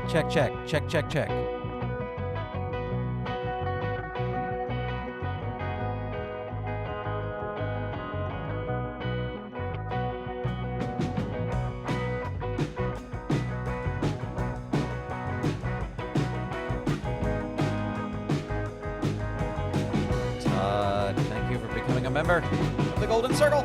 Check, check, check, check, check. Todd, thank you for becoming a member of the Golden Circle.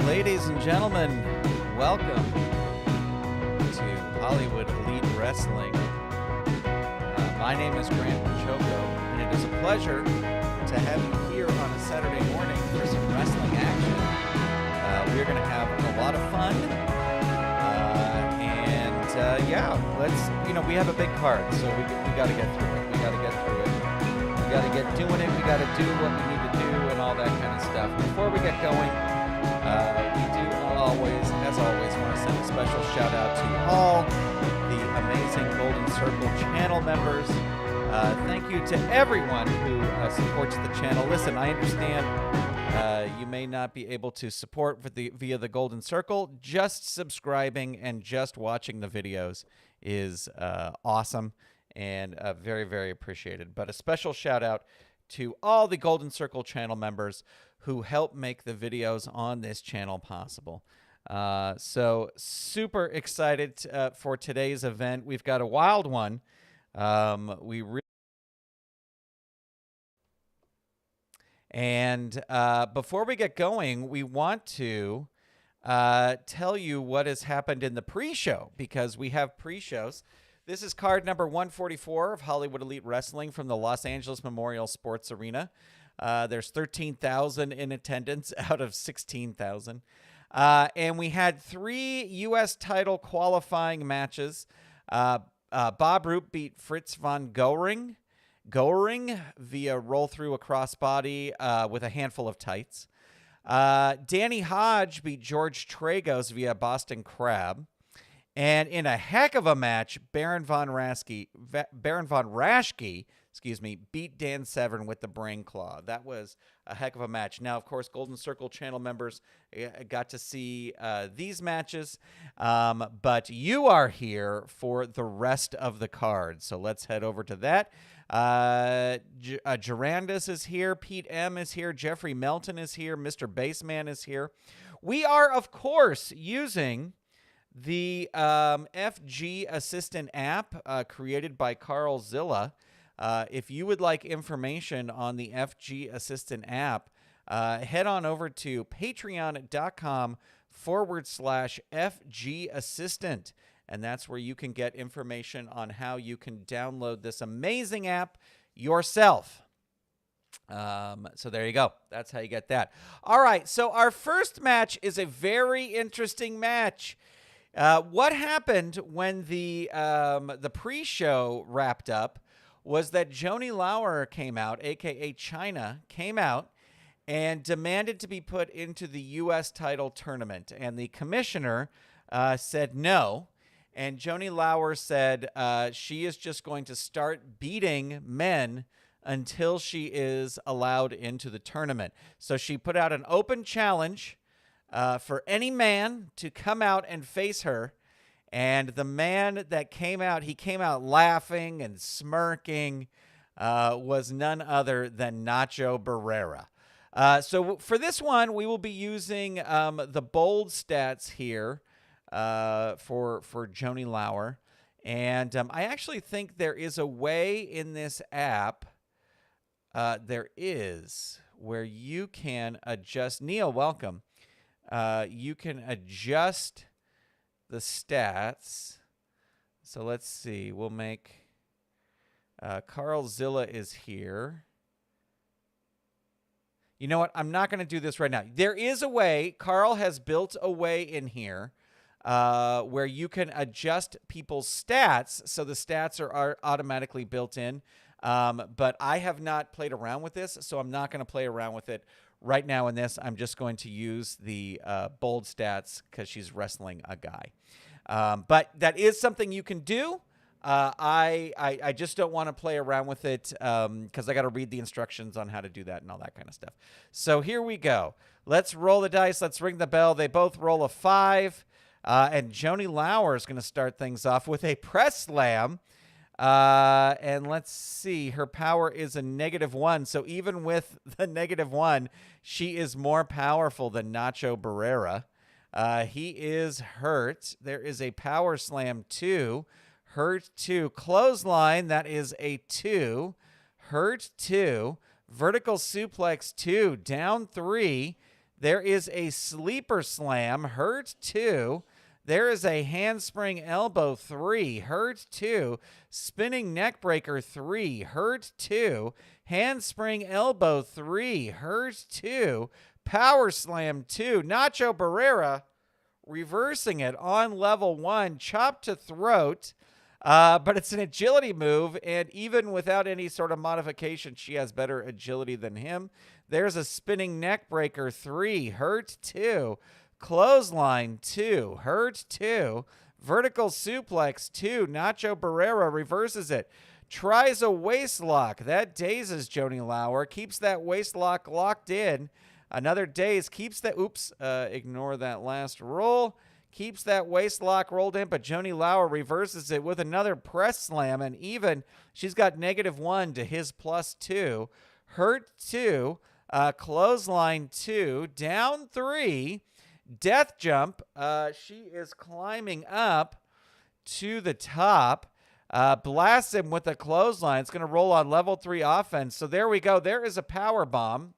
Ladies and gentlemen, welcome to Hollywood Elite Wrestling. My name is Grant Choco, and it is a pleasure to have you here on a Saturday morning for some wrestling action. We're going to have a lot of fun, yeah, we have a big card, so we got to get through it. We got to get through it. We got to get doing it. We got to do what we need to do and all that kind of stuff. Before we get going, we do as always, want to send a special shout out to all the amazing Golden Circle channel members. Thank you to everyone who supports the channel. Listen, I understand you may not be able to support via the Golden Circle. Just subscribing and just watching the videos is awesome and very, very appreciated. But a special shout out to all the Golden Circle channel members who help make the videos on this channel possible. So super excited for today's event. We've got a wild one. Before we get going, we want to tell you what has happened in the pre-show, because we have pre-shows. This is card number 144 of Hollywood Elite Wrestling from the Los Angeles Memorial Sports Arena. There's 13,000 in attendance out of 16,000. And we had 3 U.S. title qualifying matches. Bob Roop beat Fritz von Goering via roll through a crossbody with a handful of tights. Danny Hodge beat George Tragos via Boston Crab. And in a heck of a match, Baron von Raschke, beat Dan Severn with the Brain Claw. That was a heck of a match. Now, of course, Golden Circle channel members got to see these matches, but you are here for the rest of the card. So let's head over to that. Gerandis is here. Pete M is here. Jeffrey Melton is here. Mr. Baseman is here. We are, of course, using the FG Assistant app created by Carl Zilla. If you would like information on the FG Assistant app, head on over to patreon.com/FG Assistant. And that's where you can get information on how you can download this amazing app yourself. So there you go. That's how you get that. All right. So our first match is a very interesting match. What happened when the pre-show wrapped up was that Joanie Laurer came out, a.k.a. Chyna, came out and demanded to be put into the U.S. title tournament. And the commissioner said no. And Joanie Laurer said she is just going to start beating men until she is allowed into the tournament. So she put out an open challenge for any man to come out and face her. And the man that came out, he came out laughing and smirking, was none other than Nacho Barrera. So for this one, we will be using the bold stats here for Joanie Laurer. And I actually think there is a way in this app. There is. where you can adjust. Neil, welcome. You can adjust the stats. So let's see. We'll make Carl Zilla is here. You know what? I'm not going to do this right now. There is a way. Carl has built a way in here where you can adjust people's stats. So the stats are automatically built in. But I have not played around with this, so I'm not going to play around with it right now in this. I'm just going to use the bold stats because she's wrestling a guy. But that is something you can do. I just don't want to play around with it because I got to read the instructions on how to do that and all that kind of stuff. So here we go. Let's roll the dice. Let's ring the bell. They both roll a 5. And Joanie Laurer is going to start things off with a press slam. And let's see. Her power is a -1. So even with the -1, she is more powerful than Nacho Barrera. He is hurt. There is a power slam 2. Hurt 2. Clothesline, that is a 2. Hurt 2. Vertical suplex 2. Down 3. There is a sleeper slam. Hurt 2. There is a handspring elbow 3. Hurt 2. Spinning neckbreaker 3. Hurt 2. Handspring elbow 3. Hurt 2. Power slam 2. Nacho Barrera reversing it on level 1. Chop to throat. But it's an agility move, and even without any sort of modification, she has better agility than him. There's a spinning neckbreaker 3. Hurt 2. Clothesline 2. Hurt 2. Vertical suplex 2. Nacho Barrera reverses it. Tries a waist lock. That dazes Joanie Laurer. Keeps that waist lock locked in. Another daze. Keeps that... Oops. Ignore that last roll. Keeps that waist lock rolled in, but Joanie Laurer reverses it with another press slam, and even she's got -1 to his +2. Hurt 2. Clothesline 2. Down 3. Death jump. She is climbing up to the top. Blasts him with a clothesline. It's going to roll on level 3 offense. So there we go. There is a power bomb.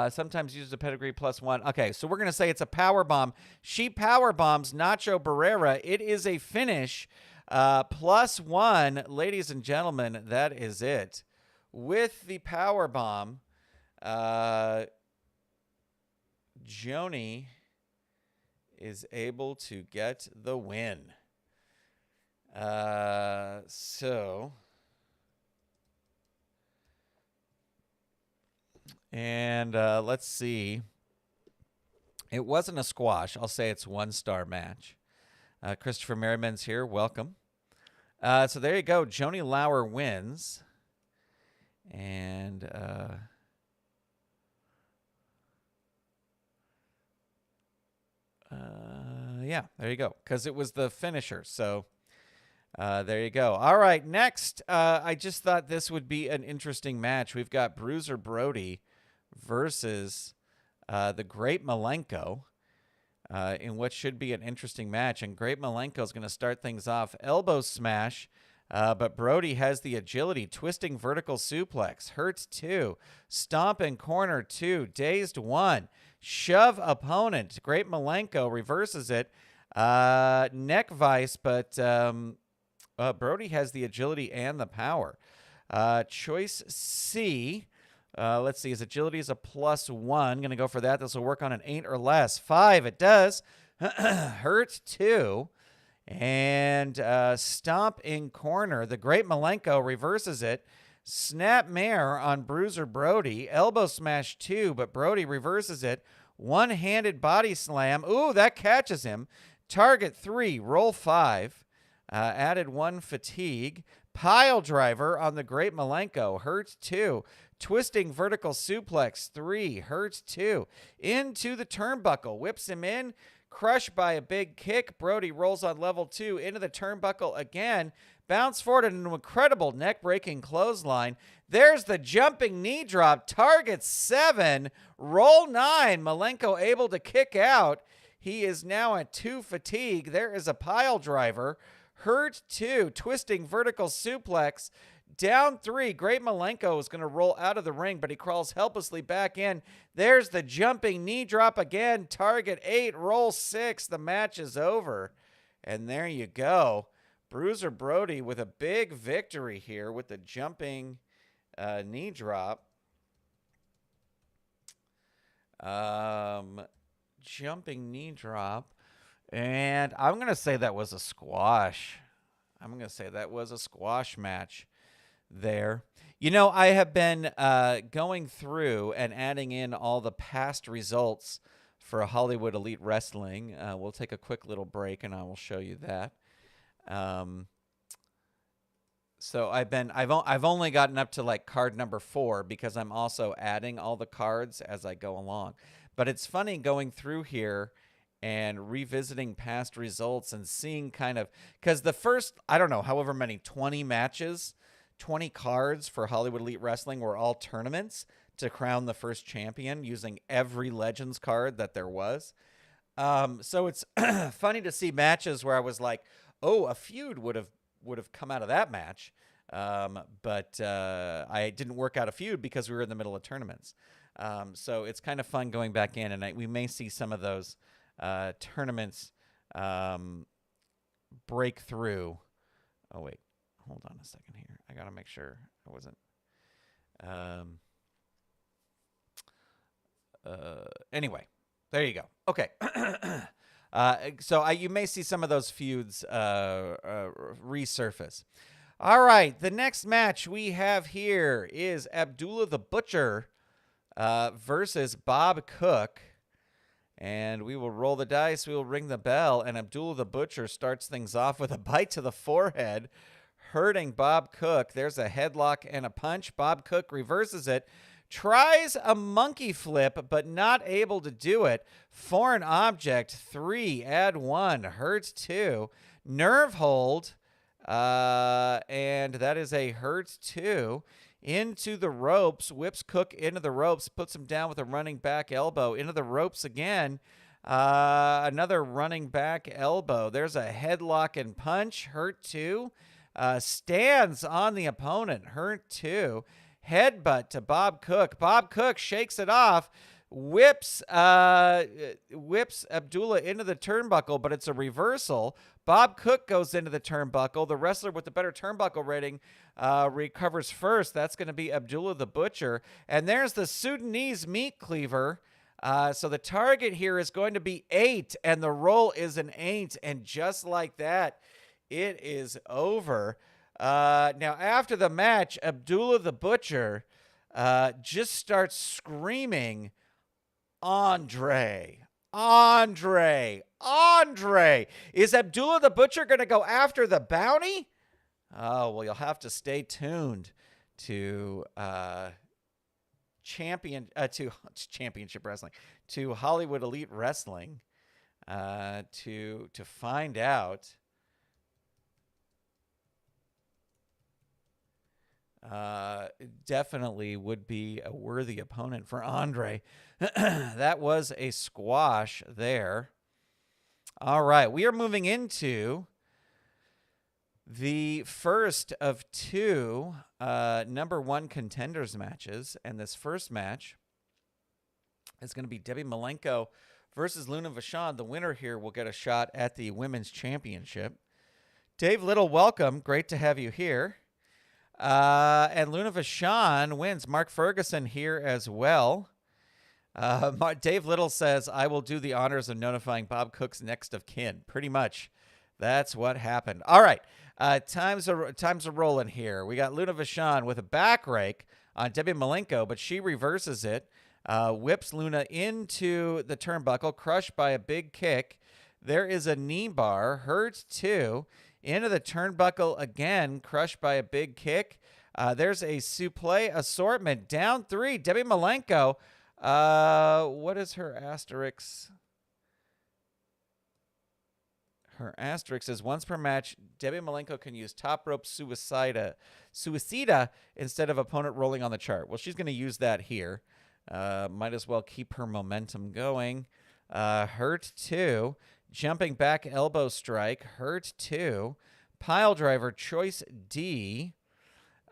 Sometimes uses a pedigree +1. Okay, so we're going to say it's a power bomb. She power bombs Nacho Barrera. It is a finish. +1. Ladies and gentlemen, that is it. With the power bomb, Joanie is able to get the win. And let's see. It wasn't a squash. I'll say it's 1-star match. Christopher Merriman's here. Welcome. So there you go. Joanie Laurer wins. And yeah, there you go. Because it was the finisher. So there you go. All right, next. I just thought this would be an interesting match. We've got Bruiser Brody versus the Great Malenko in what should be an interesting match. And Great Malenko is going to start things off. Elbow smash, but Brody has the agility. Twisting vertical suplex. Hurts 2. Stomp in corner 2. Dazed 1. Shove opponent. Great Malenko reverses it. Neck vice, but Brody has the agility and the power. Choice C. Let's see. His agility is a +1. Going to go for that. This will work on an 8 or less. 5. It does. Hurt 2. And stomp in corner. The Great Malenko reverses it. Snap mare on Bruiser Brody. Elbow smash 2, but Brody reverses it. One-handed body slam. Ooh, that catches him. Target 3. Roll 5. Added 1 fatigue. Pile driver on the Great Malenko. Hurts 2. Twisting vertical suplex 3. Hurts 2. Into the turnbuckle. Whips him in. Crushed by a big kick. Brody rolls on level 2. Into the turnbuckle again. Bounce forward in an incredible neck-breaking clothesline. There's the jumping knee drop. Target 7. Roll 9. Malenko able to kick out. He is now at 2 fatigue. There is a pile driver. Hurt 2. Twisting vertical suplex. Down 3. Great Malenko is going to roll out of the ring, but he crawls helplessly back in. There's the jumping knee drop again. Target 8, roll 6. The match is over. And there you go. Bruiser Brody with a big victory here with the jumping knee drop. Jumping knee drop. And I'm going to say that was a squash. I'm going to say that was a squash match there. You know, I have been going through and adding in all the past results for Hollywood Elite Wrestling. We'll take a quick little break and I will show you that. So I've only gotten up to like card number 4 because I'm also adding all the cards as I go along. But it's funny going through here and revisiting past results and seeing kind of, because the first, I don't know, however many, 20 matches, 20 cards for Hollywood Elite Wrestling were all tournaments to crown the first champion using every Legends card that there was. So it's funny to see matches where I was like, oh, a feud would have come out of that match. But I didn't work out a feud because we were in the middle of tournaments. So it's kind of fun going back in, and we may see some of those tournaments break through. Oh, wait. Hold on a second here. I got to make sure I wasn't. Anyway, there you go. Okay. So you may see some of those feuds resurface. All right. The next match we have here is Abdullah the Butcher versus Bob Cook. And we will roll the dice. We will ring the bell. And Abdullah the Butcher starts things off with a bite to the forehead, hurting Bob Cook. There's a headlock and a punch. Bob Cook reverses it. Tries a monkey flip, but not able to do it. Foreign object, 3. Add 1. Hurt 2. Nerve hold. And that is a hurt 2. Into the ropes. Whips Cook into the ropes. Puts him down with a running back elbow. Into the ropes again. Another running back elbow. There's a headlock and punch. Hurt 2. Stands on the opponent. Hurt 2. Headbutt to Bob Cook. Bob Cook shakes it off, whips Abdullah into the turnbuckle, but it's a reversal. Bob Cook goes into the turnbuckle. The wrestler with the better turnbuckle rating recovers first. That's going to be Abdullah the Butcher. And there's the Sudanese meat cleaver. So the target here is going to be 8, and the roll is an 8. And just like that, it is over. Now, after the match, Abdullah the Butcher just starts screaming, Andre, Andre, Andre. Is Abdullah the Butcher going to go after the bounty? Oh, well, you'll have to stay tuned to Championship Wrestling, to Hollywood Elite Wrestling to find out. Definitely would be a worthy opponent for Andre. That was a squash there. All right, we are moving into the first of 2 number 1 contenders matches, and this first match is going to be Debbie Malenko versus Luna Vachon. The winner here will get a shot at the Women's Championship. Dave Little, welcome. Great to have you here. And Luna Vachon wins. Mark Ferguson here as well. Dave Little says, I will do the honors of notifying Bob Cook's next of kin. Pretty much. That's what happened. All right. Times are rolling here. We got Luna Vachon with a back rake on Debbie Malenko, but she reverses it. Whips Luna into the turnbuckle, crushed by a big kick. There is a knee bar. Hurt 2. Into the turnbuckle again, crushed by a big kick. There's a suplex assortment. Down 3. Debbie Malenko. What is her asterisk? Her asterisk is once per match, Debbie Malenko can use top rope suicida instead of opponent rolling on the chart. Well, she's going to use that here. Might as well keep her momentum going. Hurt 2. Jumping back elbow strike. Hurt 2. Pile driver choice D.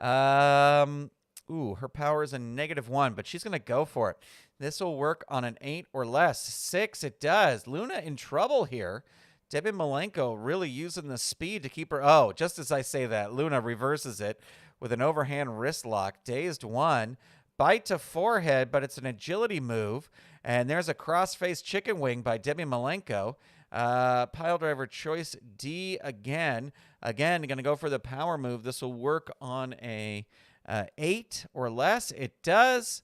Ooh, her power is a -1, but she's going to go for it. This will work on an 8 or less. 6, it does. Luna in trouble here. Debbie Malenko really using the speed to keep her. Oh, just as I say that, Luna reverses it with an overhand wrist lock. Dazed 1. Bite to forehead, but it's an agility move. And there's a cross-face chicken wing by Debbie Malenko. Pile driver choice D again. Again, going to go for the power move. This will work on a 8 or less. It does.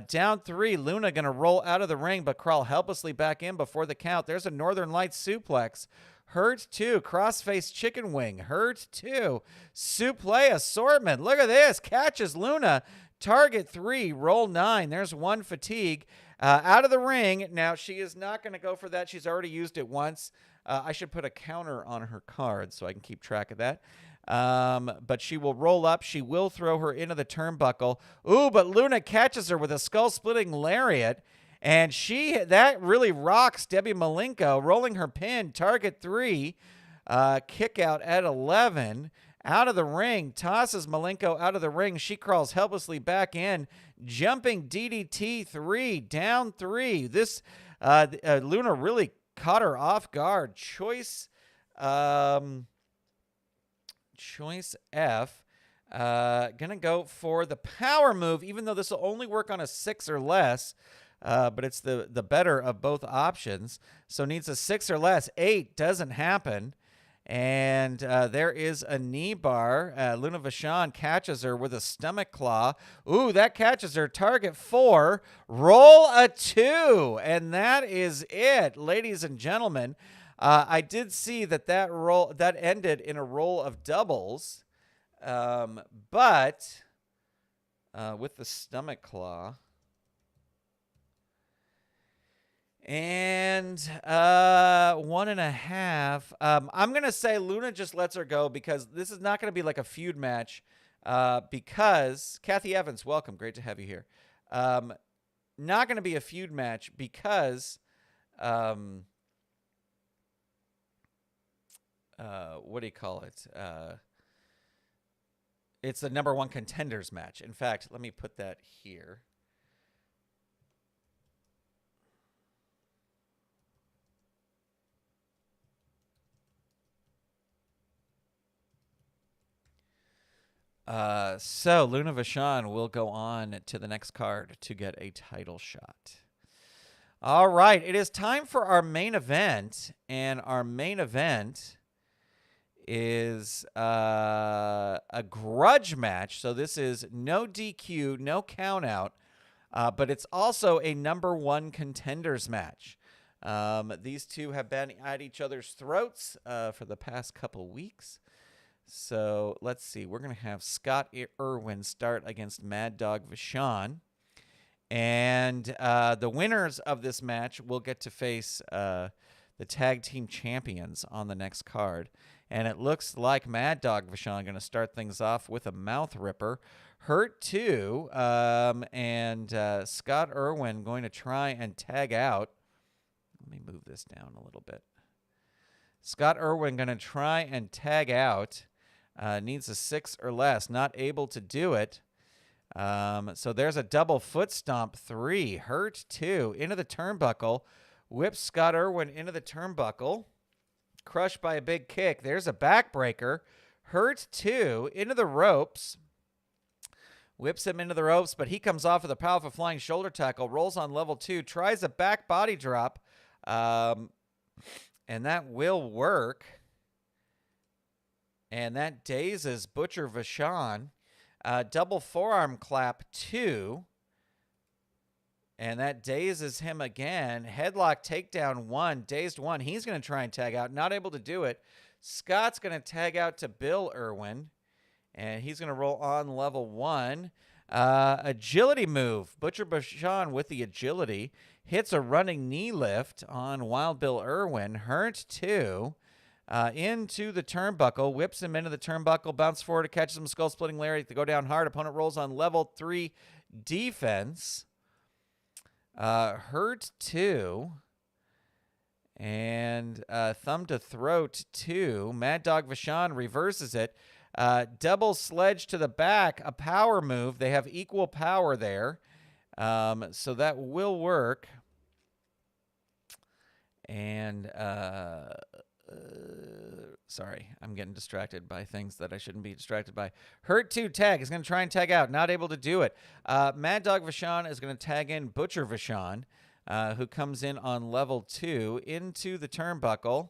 Down 3, Luna going to roll out of the ring, but crawl helplessly back in before the count. There's a Northern Lights suplex. Hurt 2, cross-face chicken wing. Hurt 2, suplex assortment. Look at this. Catches Luna. Target 3, roll 9. There's 1 fatigue. Out of the ring. Now, she is not going to go for that. She's already used it once. I should put a counter on her card so I can keep track of that. But she will roll up. She will throw her into the turnbuckle. Ooh, but Luna catches her with a skull-splitting lariat. And that really rocks Debbie Malenko, rolling her pin. Target 3. Kick out at 11. Out of the ring. Tosses Malenko out of the ring. She crawls helplessly back in. Jumping DDT 3. Down 3. This Luna really caught her off guard. Choice F. Gonna go for the power move, even though this will only work on a 6 or less. But it's the better of both options. So needs a 6 or less. 8 doesn't happen. And there is a knee bar. Luna Vachon catches her with a stomach claw. Ooh, that catches her. Target 4. Roll a 2. And that is it, ladies and gentlemen. I did see that ended in a roll of doubles. But with the stomach claw. And 1.5. I'm going to say Luna just lets her go because this is not going to be like a feud match. Because Kathy Evans, welcome. Great to have you here. Not going to be a feud match because what do you call it? It's the #1 contenders match. In fact, let me put that here. So Luna Vachon will go on to the next card to get a title shot. All right, it is time for our main event, and our main event is a grudge match. So this is no DQ, no countout, but it's also a #1 contenders match. These two have been at each other's throats for the past couple weeks. So let's see. We're going to have Scott Irwin start against Mad Dog Vachon. And the winners of this match will get to face the tag team champions on the next card. And it looks like Mad Dog Vachon going to start things off with a mouth ripper. Hurt 2. And Scott Irwin going to try and tag out. Let me move this down a little bit. Scott Irwin going to try and tag out. Needs a 6 or less. Not able to do it. So there's a double foot stomp. 3. Hurt 2. Into the turnbuckle. Whips Scott Irwin into the turnbuckle. Crushed by a big kick. There's a backbreaker. Hurt 2. Into the ropes. Whips him into the ropes, but he comes off with a powerful flying shoulder tackle. Rolls on level 2. Tries a back body drop. And that will work. And that dazes Butcher Vachon. Double forearm clap 2. And that dazes him again. Headlock takedown 1. Dazed 1. He's going to try and tag out. Not able to do it. Scott's going to tag out to Bill Irwin. And he's going to roll on level 1. Agility move. Butcher Vachon with the agility. Hits a running knee lift on Wild Bill Irwin. Hurt 2. Into the turnbuckle, whips him into the turnbuckle, bounces forward, catches him, skull-splitting lariat to go down hard. Opponent rolls on level 3 defense. Hurt 2. And thumb to throat 2. Mad Dog Vachon reverses it. Double sledge to the back, a power move. They have equal power there. So that will work. And sorry, I'm getting distracted by things that I shouldn't be distracted by. Hurt 2 tag is going to try and tag out. Not able to do it. Mad Dog Vachon is going to tag in Butcher Vachon, who comes in on level 2 into the turnbuckle.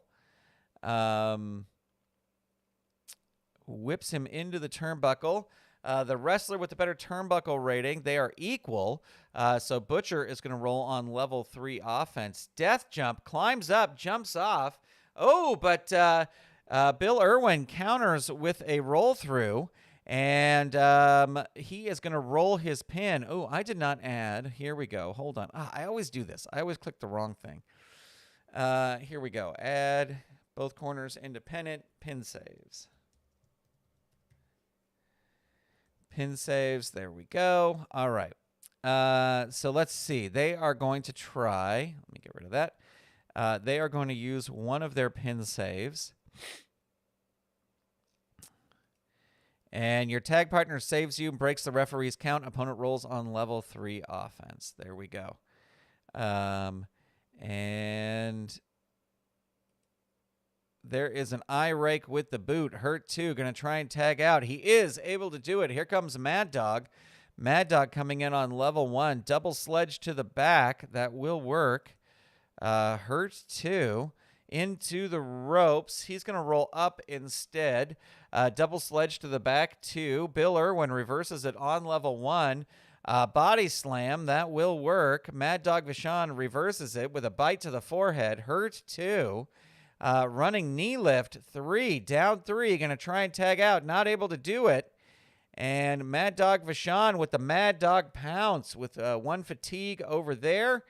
Whips him into the turnbuckle. The wrestler with the better turnbuckle rating, they are equal. So Butcher is going to roll on level 3 offense. Death jump, climbs up, jumps off. Oh, but Bill Irwin counters with a roll through. And he is going to roll his pin. Oh, I did not add. Here we go. Hold on. I always do this. I always click the wrong thing. Here we go. Add both corners independent. Pin saves. Pin saves. There we go. All right. So let's see. They are going to try. Let me get rid of that. They are going to use one of their pin saves. And your tag partner saves you and breaks the referee's count. Opponent rolls on level 3 offense. There we go. And there is an eye rake with the boot. Hurt 2. Going to try and tag out. He is able to do it. Here comes Mad Dog. Mad Dog coming in on level 1. Double sledge to the back. That will work. Hurt 2. Into the ropes. He's going to roll up instead. Double sledge to the back 2. Bill Irwin reverses it on level 1. Body slam. That will work. Mad Dog Vachon reverses it with a bite to the forehead. Hurt 2. Running knee lift 3. Down 3. Going to try and tag out. Not able to do it. And Mad Dog Vachon with the Mad Dog pounce with 1 fatigue over there.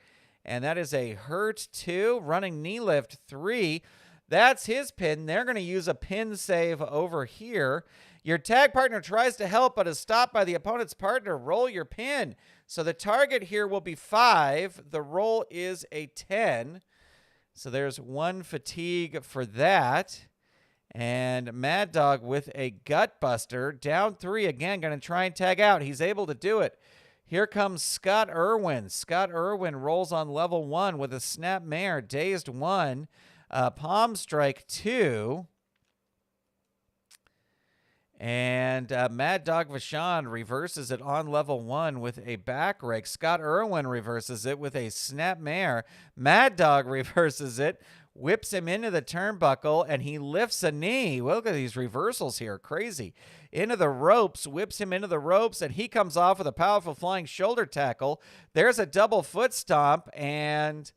And that is a hurt 2. Running knee lift 3. That's his pin. They're going to use a pin save over here. Your tag partner tries to help but is stopped by the opponent's partner. Roll your pin. So the target here will be 5. The roll is a 10. So there's 1 fatigue for that. And Mad Dog with a gut buster. Down 3 again. Going to try and tag out. He's able to do it. Here comes Scott Irwin. Scott Irwin rolls on level 1 with a snap mare. Dazed 1. Palm strike 2. And Mad Dog Vachon reverses it on level 1 with a back rake. Scott Irwin reverses it with a snap mare. Mad Dog reverses it, whips him into the turnbuckle, and he lifts a knee. Look at these reversals here. Crazy. Into the ropes, whips him into the ropes, and he comes off with a powerful flying shoulder tackle. There's a double foot stomp, and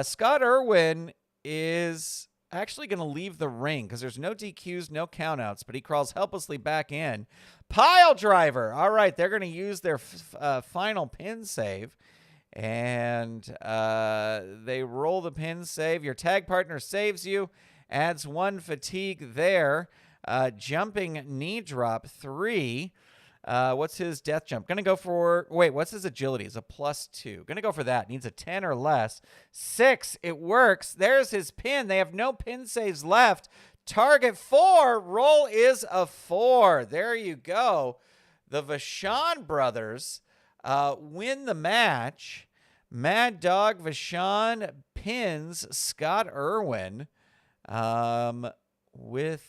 Scott Irwin is actually going to leave the ring because there's no DQs, no countouts, but he crawls helplessly back in. Pile driver. All right, they're going to use their final pin save, and they roll the pin save. Your tag partner saves you, adds 1 fatigue there. Jumping knee drop 3. What's his death jump? Gonna go for, what's his agility? It's a +2. Gonna go for that. Needs a 10 or less. 6. It works. There's his pin. They have no pin saves left. Target 4. Roll is a 4. There you go. The Vachon brothers win the match. Mad Dog Vachon pins Scott Irwin with...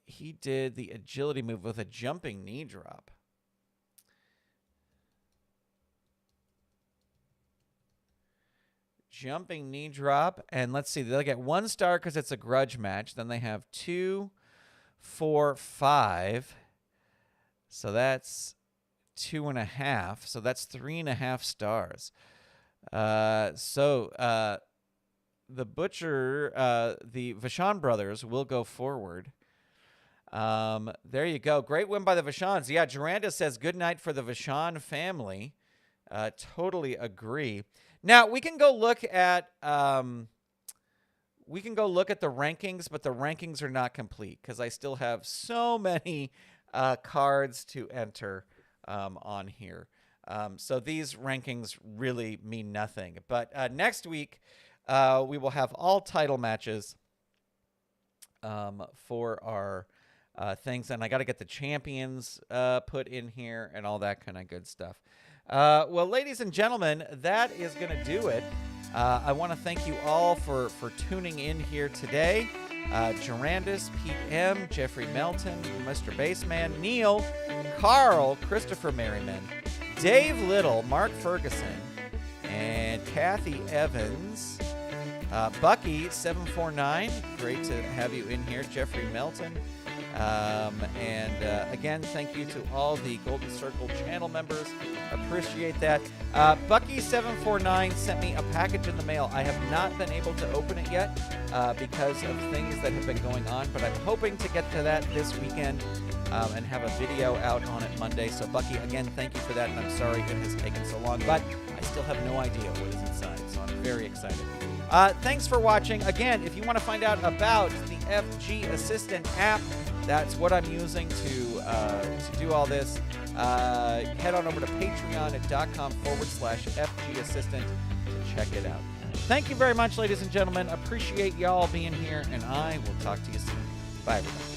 he did the agility move with a jumping knee drop. Jumping knee drop. And let's see. They'll get 1 star because it's a grudge match. Then they have 2, 4, 5. So that's 2.5. So that's 3.5 stars. The Butcher, the Vachon brothers will go forward. There you go. Great win by the Vachons. Yeah, Duranda says good night for the Vachon family. Totally agree. Now we can go look at the rankings, but the rankings are not complete because I still have so many cards to enter on here. So these rankings really mean nothing. But next week, we will have all title matches for our things. And I got to get the champions put in here and all that kind of good stuff. Well, ladies and gentlemen, that is going to do it. I want to thank you all for tuning in here today. Gerandis, Pete M., Jeffrey Melton, Mr. Baseman, Neil, Carl, Christopher Merriman, Dave Little, Mark Ferguson, and Kathy Evans. Bucky 749, great to have you in here. Jeffrey Melton. Again, thank you to all the Golden Circle channel members. Appreciate that. Bucky 749 sent me a package in the mail. I have not been able to open it yet because of things that have been going on, but I'm hoping to get to that this weekend and have a video out on it Monday. So Bucky, again, thank you for that, and I'm sorry it has taken so long, but I still have no idea what is inside, so I'm very excited. Thanks for watching. Again, if you want to find out about the FG Assistant app, that's what I'm using to do all this. Head on over to patreon.com/FG Assistant to check it out. Thank you very much, ladies and gentlemen. Appreciate y'all being here, and I will talk to you soon. Bye, everybody.